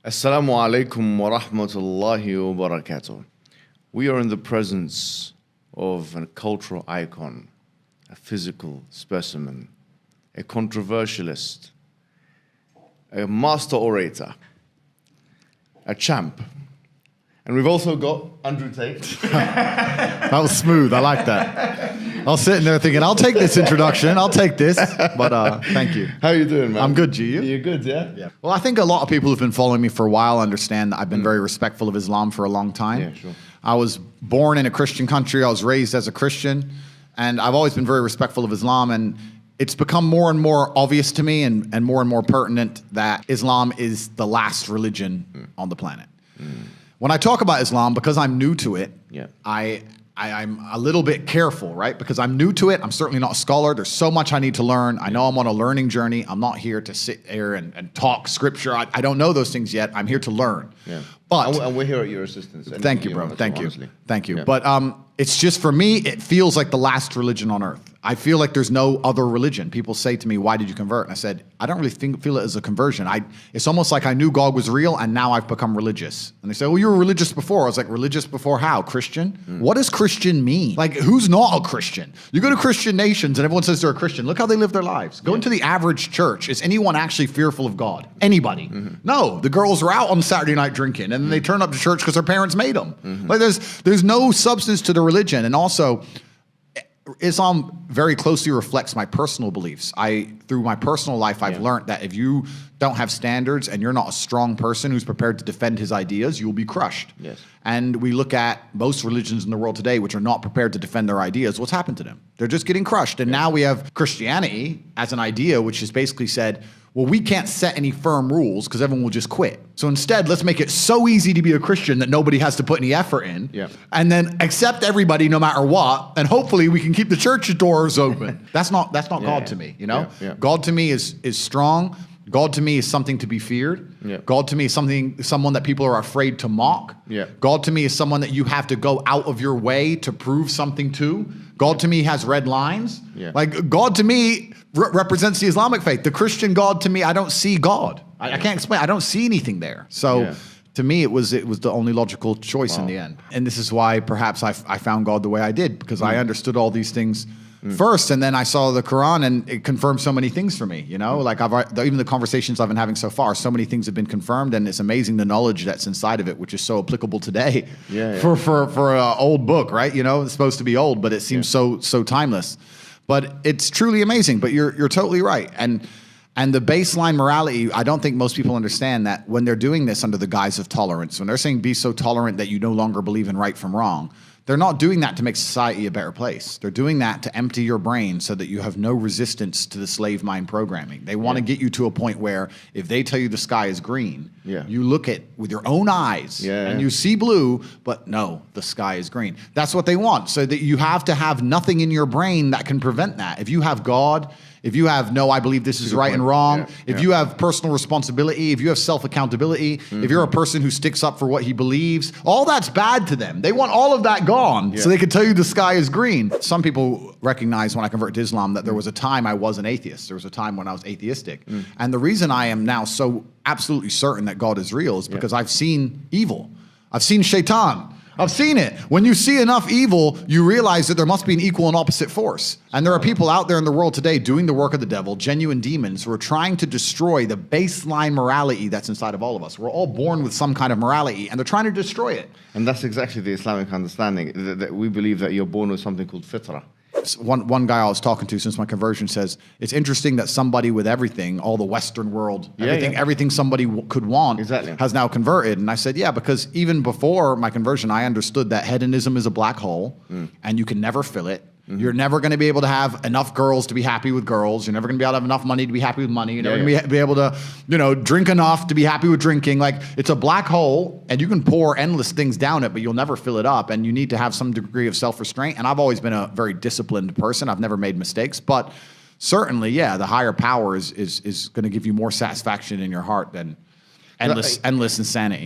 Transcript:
Assalamu alaikum wa rahmatullahi wa barakatuh. We are in the presence of a cultural icon, a physical specimen, a controversialist, a master orator, a champ. And we've also got Andrew Tate. That was smooth. I like that. I was sitting there thinking, I'll take this introduction. I'll take this. But thank you. How you doing, man? I'm good, G. You? You're good, yeah? Yeah. Well, I think a lot of people who've been following me for a while understand that I've been very respectful of Islam for a long time. Yeah, sure. I was born in a Christian country. I was raised as a Christian. And I've always been very respectful of Islam. And it's become more and more obvious to me and more pertinent that Islam is the last religion on the planet. When I talk about Islam, because I'm new to it, Yeah. I'm a little bit careful, right? Because I'm new to it. I'm certainly not a scholar. There's so much I need to learn. I know I'm on a learning journey. I'm not here to sit here and talk scripture. I don't know those things yet. I'm here to learn. Yeah. But And we're here at your assistance. thank you, bro. Thank you. Honestly. Thank you. Yeah. But it's just, for me, it feels like the last religion on earth. I feel like there's no other religion. People say to me, why did you convert? And I said, I don't really feel it as a conversion. It's almost like I knew God was real and now I've become religious. And they say, well, you were religious before. I was like, religious before how? Christian? What does Christian mean? Like, who's not a Christian? You go to Christian nations and everyone says they're a Christian. Look how they live their lives. Go into the average church. Is anyone actually fearful of God? Anybody? No. The girls are out on Saturday night drinking and then they turn up to church because their parents made them. Like, there's no substance to the religion. And also, Islam very closely reflects my personal beliefs. Through my personal life, I've learned that if you don't have standards and you're not a strong person who's prepared to defend his ideas, you will be crushed. Yes. And we look at most religions in the world today which are not prepared to defend their ideas. What's happened to them? They're just getting crushed. And now we have Christianity as an idea which has basically said, well, we can't set any firm rules because everyone will just quit. So instead, let's make it so easy to be a Christian that nobody has to put any effort in. Yeah. And then accept everybody no matter what. And hopefully we can keep the church doors open. That's not God to me, you know? Yeah. God to me is strong. God to me is something to be feared. Yeah. God to me is someone that people are afraid to mock. Yeah. God to me is someone that you have to go out of your way to prove something to. God to me has red lines. Yeah. Like, God to me represents the Islamic faith. The Christian God to me, I don't see God. I can't explain. I don't see anything there. So to me, it was the only logical choice in the end. And this is why perhaps I found God the way I did, because I understood all these things first, and then I saw the Quran, and it confirmed so many things for me. You know, like even the conversations I've been having so far, so many things have been confirmed, and it's amazing the knowledge that's inside of it, which is so applicable today. For an old book, right? You know, it's supposed to be old, but it seems so timeless. But it's truly amazing. But you're totally right, and the baseline morality, I don't think most people understand that when they're doing this under the guise of tolerance, when they're saying be so tolerant that you no longer believe in right from wrong, they're not doing that to make society a better place. They're doing that to empty your brain so that you have no resistance to the slave mind programming. They want to get you to a point where if they tell you the sky is green, you look at with your own eyes and you see blue, but no, the sky is green. That's what they want, so that you have to have nothing in your brain that can prevent that. If you have God, if you have, no, I believe this is right and wrong, if you have personal responsibility, if you have self-accountability, if you're a person who sticks up for what he believes, all that's bad to them. They want all of that gone so they can tell you the sky is green. Some people recognize when I converted to Islam that there was a time I was an atheist. There was a time when I was atheistic. And the reason I am now so absolutely certain that God is real is because I've seen evil. I've seen shaitan. I've seen it. When you see enough evil, you realize that there must be an equal and opposite force. And there are people out there in the world today doing the work of the devil, genuine demons, who are trying to destroy the baseline morality that's inside of all of us. We're all born with some kind of morality, and they're trying to destroy it. And that's exactly the Islamic understanding, that we believe that you're born with something called fitrah. One guy I was talking to since my conversion says, it's interesting that somebody with everything, all the Western world, everything somebody could want has now converted. And I said, yeah, because even before my conversion, I understood that hedonism is a black hole and you can never fill it. You're never going to be able to have enough girls to be happy with girls. You're never going to be able to have enough money to be happy with money. You're never going to be able to, drink enough to be happy with drinking. Like, it's a black hole, and you can pour endless things down it, but you'll never fill it up. And you need to have some degree of self-restraint. And I've always been a very disciplined person. I've never made mistakes. But certainly, the higher power is going to give you more satisfaction in your heart than endless insanity.